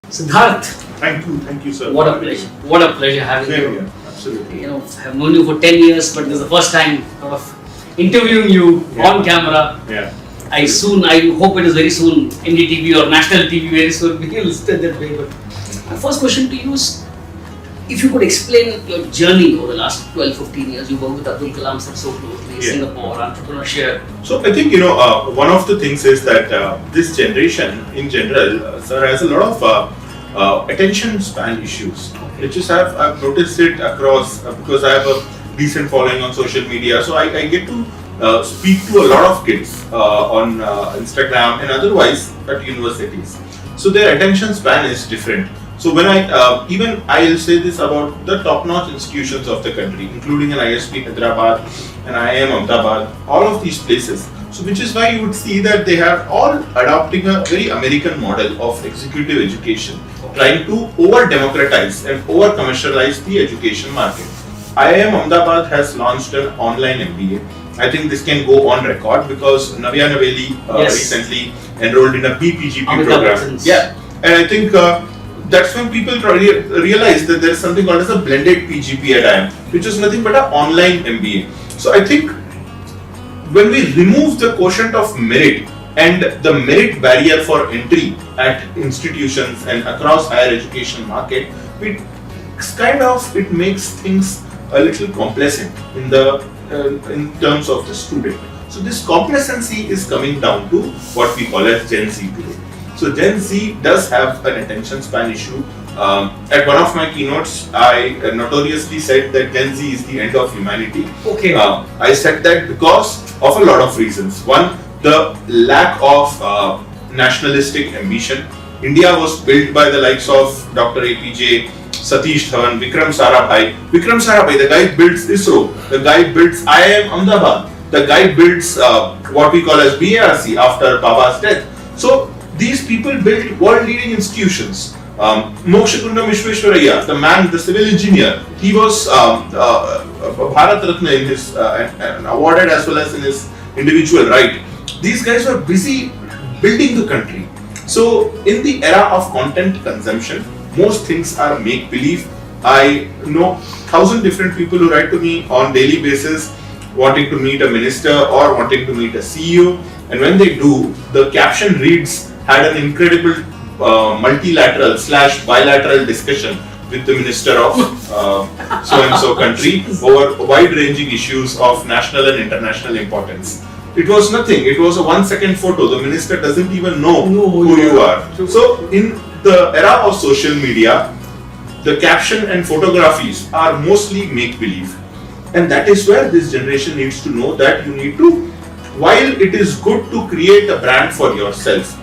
Siddharth, Thank you, sir. what a pleasure. What a pleasure having Same you. here. Absolutely. I've known you for 10 years, but this is the first time sort of interviewing you on camera. Yeah. I hope it is very soon, NDTV or national TV very soon, we can listen that way. But my first question to you is, if you could explain your journey over the last 12-15 years, you worked with Abdul Kalam sir so closely, Yeah. Singapore, entrepreneurship. So I think one of the things is that this generation in general, sir, has a lot of attention span issues, which is I've noticed it across because I have a decent following on social media. So I get to speak to a lot of kids on Instagram and otherwise at universities. So their attention span is different. So when I'll say this about the top-notch institutions of the country, including an ISP Hyderabad, an IIM Ahmedabad, all of these places. So which is why you would see that they are all adopting a very American model of executive education, trying to over-democratize and over-commercialize the education market. IIM Ahmedabad has launched an online MBA. I think this can go on record because Navya Naveli recently enrolled in a BPGP program. Yeah, and I think that's when people realize that there is something called as a blended PGP at IIM, which is nothing but an online MBA. So I think when we remove the quotient of merit and the merit barrier for entry at institutions and across higher education market, it makes things a little complacent in terms of the student. So this complacency is coming down to what we call as Gen Z today. So Gen Z does have an attention span issue. At one of my keynotes, I notoriously said that Gen Z is the end of humanity. Okay. I said that because of a lot of reasons. One, the lack of nationalistic ambition. India was built by the likes of Dr. APJ, Satish Dhawan, Vikram Sarabhai. Vikram Sarabhai, the guy builds ISRO, the guy builds IIM Ahmedabad, the guy builds what we call as BARC after Baba's death. So these people built world-leading institutions. Mokshagundam Vishweshwaraya, the man, the civil engineer, he was Bharat Ratna in his and awarded as well as in his individual right. These guys were busy building the country. So in the era of content consumption, most things are make-believe. I know 1,000 different people who write to me on daily basis wanting to meet a minister or wanting to meet a CEO, and when they do, the caption reads, had an incredible multilateral / bilateral discussion with the minister of so and so country over wide-ranging issues of national and international importance. It was nothing. It was a 1-second photo. The minister doesn't even know who you are. So in the era of social media, the caption and photographies are mostly make-believe. And that is where this generation needs to know that you need to, while it is good to create a brand for yourself,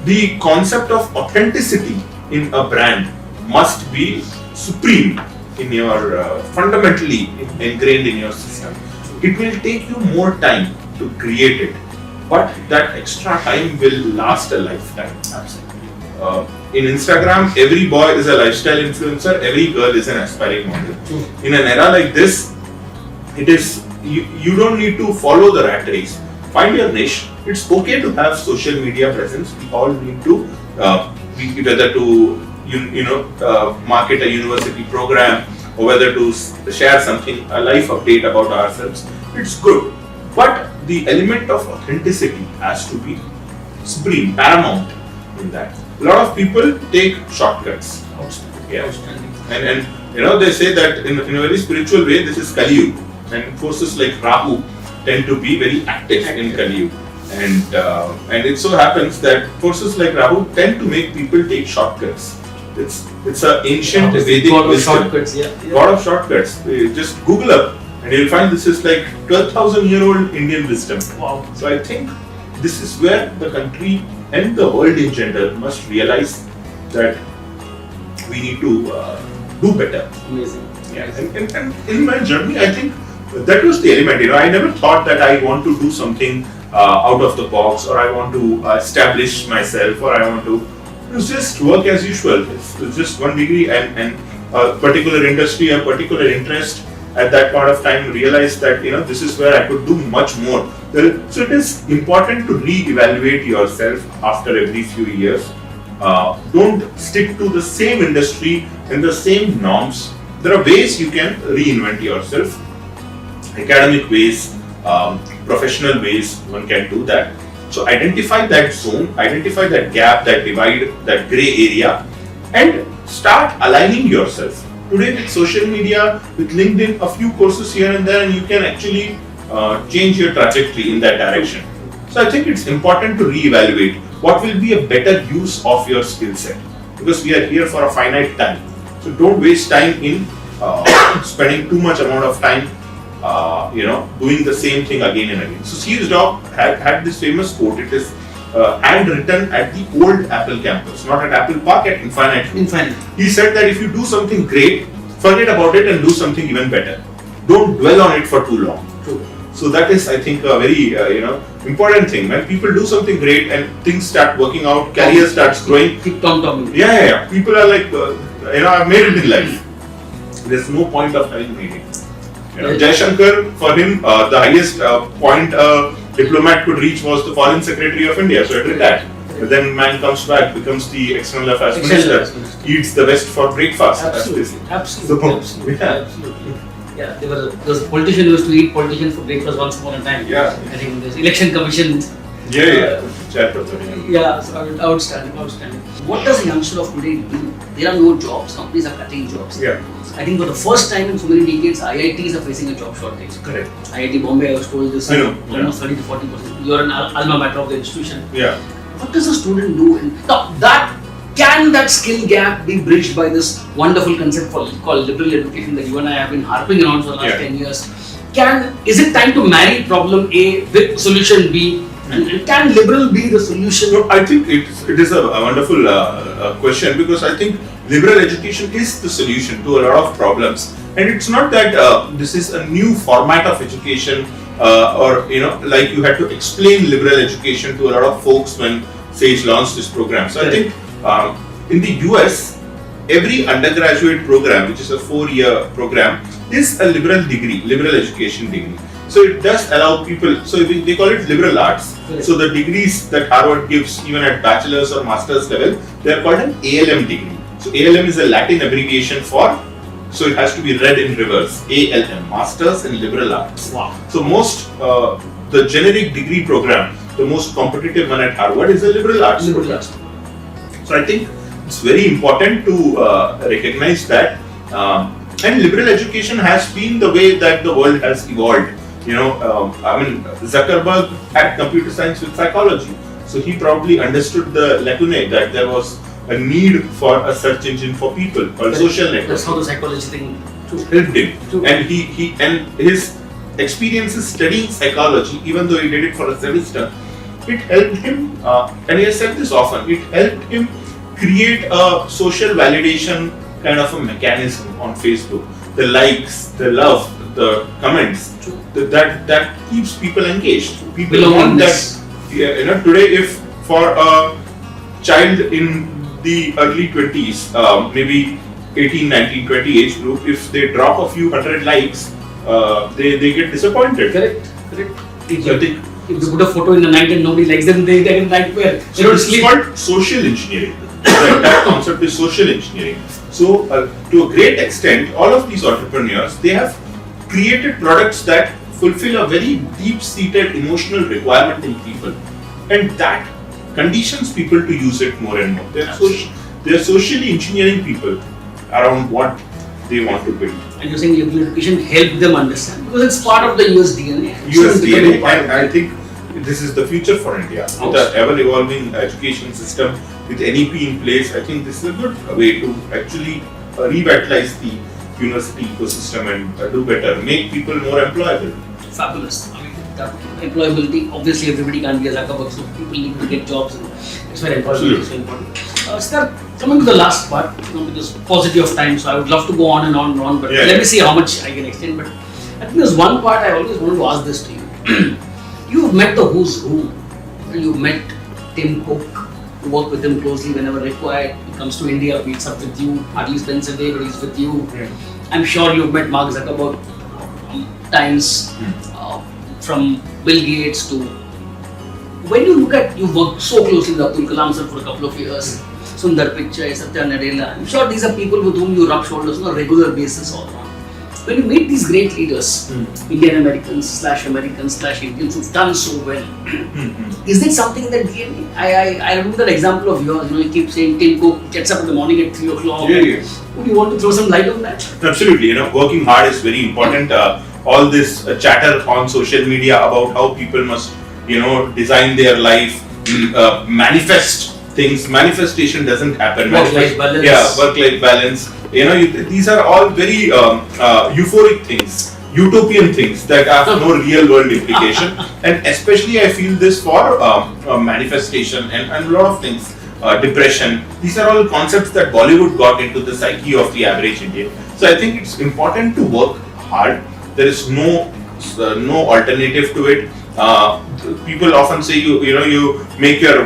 the concept of authenticity in a brand must be supreme in your, fundamentally ingrained in your system. It will take you more time to create it, but that extra time will last a lifetime. Absolutely. In Instagram, every boy is a lifestyle influencer, every girl is an aspiring model. In an era like this, it is you don't need to follow the rat race. Find your niche. It's okay to have social media presence. We all need to whether to market a university program or whether to share something, a life update about ourselves. It's good, but the element of authenticity has to be supreme, paramount in that. A lot of people take shortcuts. Yeah. And they say that in a very spiritual way, this is Kali Yuga, and forces like Rahu tend to be very active in Kali Yuga. And it so happens that forces like Rahu tend to make people take shortcuts. It's an ancient Vedic wisdom. God of shortcuts. Just Google up and you'll find this is like 12,000-year-old Indian wisdom. Wow. So I think this is where the country and the world in general must realize that we need to do better. Amazing. Yeah. And in my journey, I think that was the element. I never thought that I want to do something out of the box, or I want to establish myself, or I want to. It was just work as usual. It's just 1 degree and a particular industry, a particular interest. At that point of time, realized that this is where I could do much more. So it is important to re-evaluate yourself after every few years Don't stick to the same industry and the same norms. There are ways you can reinvent yourself. Academic ways, professional ways, one can do that. So identify that zone, identify that gap, that divide, that grey area, and start aligning yourself. Today with social media, with LinkedIn, a few courses here and there, and you can actually change your trajectory in that direction. So I think it's important to reevaluate what will be a better use of your skill set, because we are here for a finite time. So don't waste time in spending too much amount of time doing the same thing again and again. So Steve's dog had this famous quote. It is handwritten at the old Apple campus, not at Apple Park, at Infinite. He said that if you do something great, forget about it and do something even better. Don't dwell on it for too long. True. So that is, I think, a very important thing. When people do something great and things start working out, career starts growing. Keep tom-tomming. Yeah. People are like, I've made it in life. There's no point of having made it. Jai Shankar, for him, the highest point a diplomat could reach was the Foreign Secretary of India, so it retired. But then man comes back, becomes the External Affairs Minister, eats the West for breakfast. Absolutely. Yeah, there was a politician who used to eat politicians for breakfast once upon a time. Yeah. I think there's election commission. Chairperson. Yeah, so outstanding. What does a youngster of today do? There are no jobs. Companies are cutting jobs. Yeah. I think for the first time in so many decades, IITs are facing a job shortage. Correct. IIT Bombay, I was told this. I know. Almost 30 to 40%. You are an alma mater of the institution. Yeah. What does a student do? Now, can that skill gap be bridged by this wonderful concept called liberal education that you and I have been harping on for the last 10 years? Is it time to marry problem A with solution B? And can liberal be the solution? No, I think it is a wonderful question, because I think liberal education is the solution to a lot of problems. And it's not that this is a new format of education like you had to explain liberal education to a lot of folks when Sage launched this program. So I think in the US, every undergraduate program, which is a 4-year program, is a liberal education degree. So it does allow people, so they call it liberal arts. Correct. So the degrees that Harvard gives, even at bachelor's or master's level, they are called an ALM degree. So ALM is a Latin abbreviation for, so it has to be read in reverse, ALM, Masters in Liberal Arts. Wow. So most, the generic degree program, the most competitive one at Harvard is a liberal arts program. So I think it's very important to recognize that, and liberal education has been the way that the world has evolved. Zuckerberg had computer science with psychology, so he probably understood the lacunae, that there was a need for a search engine for people called social network. That's how the psychology thing helped him. And he his experiences studying psychology, even though he did it for a semester, it helped him, and he has said this often, it helped him create a social validation kind of a mechanism on Facebook. The likes, the love, the comments, that keeps people engaged. People want that. Today, if for a child in the early 20s, maybe 18, 19, 20 age group, if they drop a few hundred likes, they get disappointed. Correct. If they put a photo in the night and nobody likes them, they get in nightmare. They don't sleep. It's called social engineering. The entire concept is social engineering. So, to a great extent, all of these entrepreneurs, they have created products that fulfill a very deep-seated emotional requirement in people, and that conditions people to use it more and more. They are socially engineering people around what they want to build. And you're saying liberal education helped them understand, because it's part of the US DNA. And I think this is the future for India. With the ever-evolving education system, with NEP in place, I think this is a good way to actually revitalize the university ecosystem and do better, make people more employable. Fabulous. I mean, that employability, obviously everybody can't be a Zuckerberg, so people need to get jobs, and it's very important. It's very important. Siddharth, coming to the last part, because paucity of time, so I would love to go on and on and on, but let me see how much I can extend. But I think there's one part I always wanted to ask this to you. You've met the who's who. You've met Tim Cook, you work with him closely whenever required. He comes to India, meets up with you, hardly spends a day, but he's with you. Yeah. I'm sure you've met Mark Zuckerberg times, from Bill Gates to. When you look at, you've worked so closely with Abdul Kalam sir for a couple of years. Sundar Pichai, Satya Nadella. I'm sure these are people with whom you rub shoulders on a regular basis all around. When you meet these great leaders, Indian Americans/Indians who've done so well, is it something that DNA? I remember that example of yours. You keep saying Tim Cook gets up in the morning at 3 o'clock. Yeah. Would you want to throw some light on that? Absolutely. Working hard is very important. All this chatter on social media about how people must, design their life, manifest things. Manifestation doesn't happen. Work-life balance. Yeah, work-life balance. These are all very euphoric things, utopian things that have no real-world implication. And especially, I feel this for manifestation and a lot of things. Depression. These are all concepts that Bollywood got into the psyche of the average Indian. So I think it's important to work hard. There is no alternative to it. People often say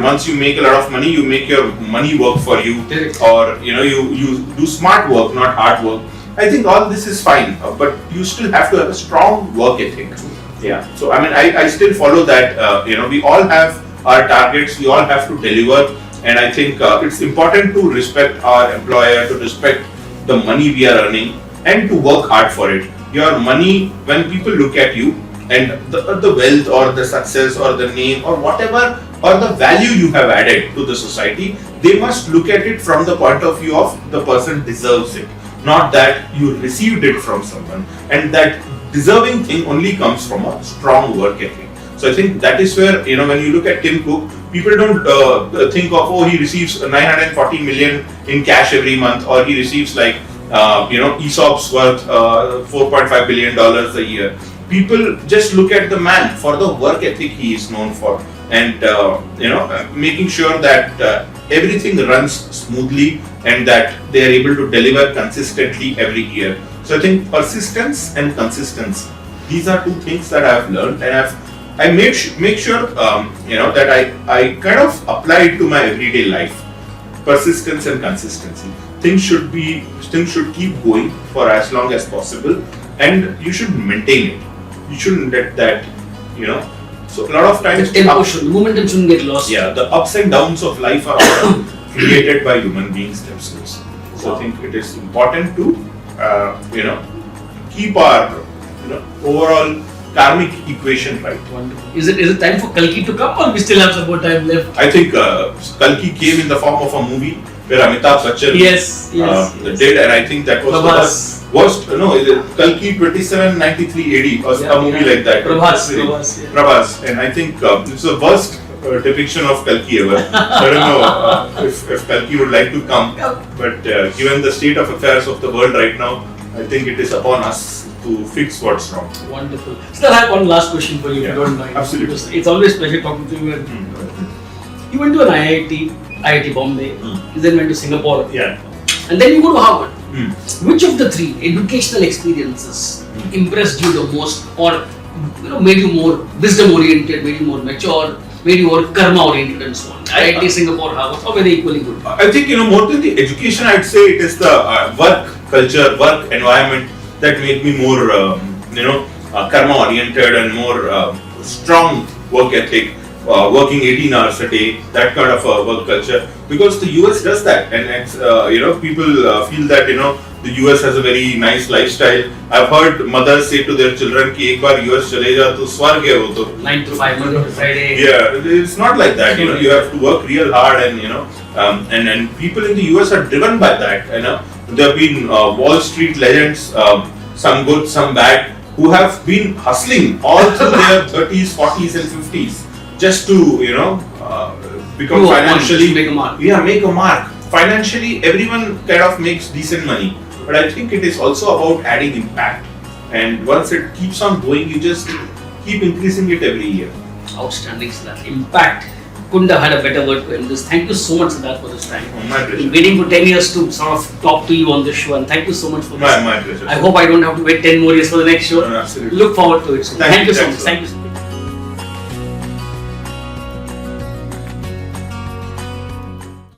once you make a lot of money, you make your money work for you, or you do smart work, not hard work. I think all this is fine, but you still have to have a strong work ethic. Yeah. So I still follow that. We all have our targets. We all have to deliver, and I think it's important to respect our employer, to respect the money we are earning, and to work hard for it. Your money, when people look at you, and the wealth or the success or the name or whatever or the value you have added to the society, they must look at it from the point of view of the person deserves it, not that you received it from someone. And that deserving thing only comes from a strong work ethic. So I think that is where, when you look at Tim Cook, people don't think of, he receives 940 million in cash every month, or he receives ESOPs worth $4.5 billion a year. People just look at the man for the work ethic he is known for, and making sure that everything runs smoothly and that they are able to deliver consistently every year. So I think persistence and consistency, these are two things that I have learned, and I make sure that I kind of apply it to my everyday life. Persistence and consistency. Things should keep going for as long as possible, and you should maintain it. You shouldn't let that, So a lot of times the momentum shouldn't get lost. Yeah, the ups and downs of life are all created by human beings themselves. So I think it is important to, keep our, overall karmic equation right. Wonderful. Is it time for Kalki to come, or we still have some more time left? I think Kalki came in the form of a movie where Amitabh Bachchan did, and I think that was Kalki 2793 AD or a movie like that. Prabhas. And I think it's the worst depiction of Kalki ever. I don't know if Kalki would like to come, but given the state of affairs of the world right now, I think it is upon us to fix what's wrong. Wonderful. So I have one last question for you, if you don't mind. Absolutely. It's always a pleasure talking to you. You went to an IIT Bombay, you then went to Singapore, and then you go to Harvard. Which of the three educational experiences impressed you the most, or made you more wisdom oriented, made you more mature, made you more karma oriented, and so on? IIT, Singapore, Harvard, or were they equally good? I think more than the education, I'd say it is the work culture, work environment that made me more karma oriented and more strong work ethic. Working 18 hours a day, that kind of work culture, because the US does that, and it's, people feel that the US has a very nice lifestyle. I've heard mothers say to their children कि एक बार US चले जा तो स्वर्ग है वो तो 9 to 5 Monday to Friday. Yeah, it's not like that. You have to work real hard, and and people in the US are driven by that. There have been Wall Street legends, some good, some bad, who have been hustling all through their 30s, 40s, and 50s. Just to become financially make a mark. Make a mark. Financially, everyone kind of makes decent money, but I think it is also about adding impact. And once it keeps on going, you just keep increasing it every year. Outstanding, Siddharth. Impact. Couldn't have had a better word to end this. Thank you so much, Siddharth, for this time. My pleasure. Been waiting for 10 years to sort of talk to you on this show, and thank you so much for this. My pleasure. I hope I don't have to wait 10 more years for the next show. No, absolutely. Look forward to it. So thank you so much. Thank you.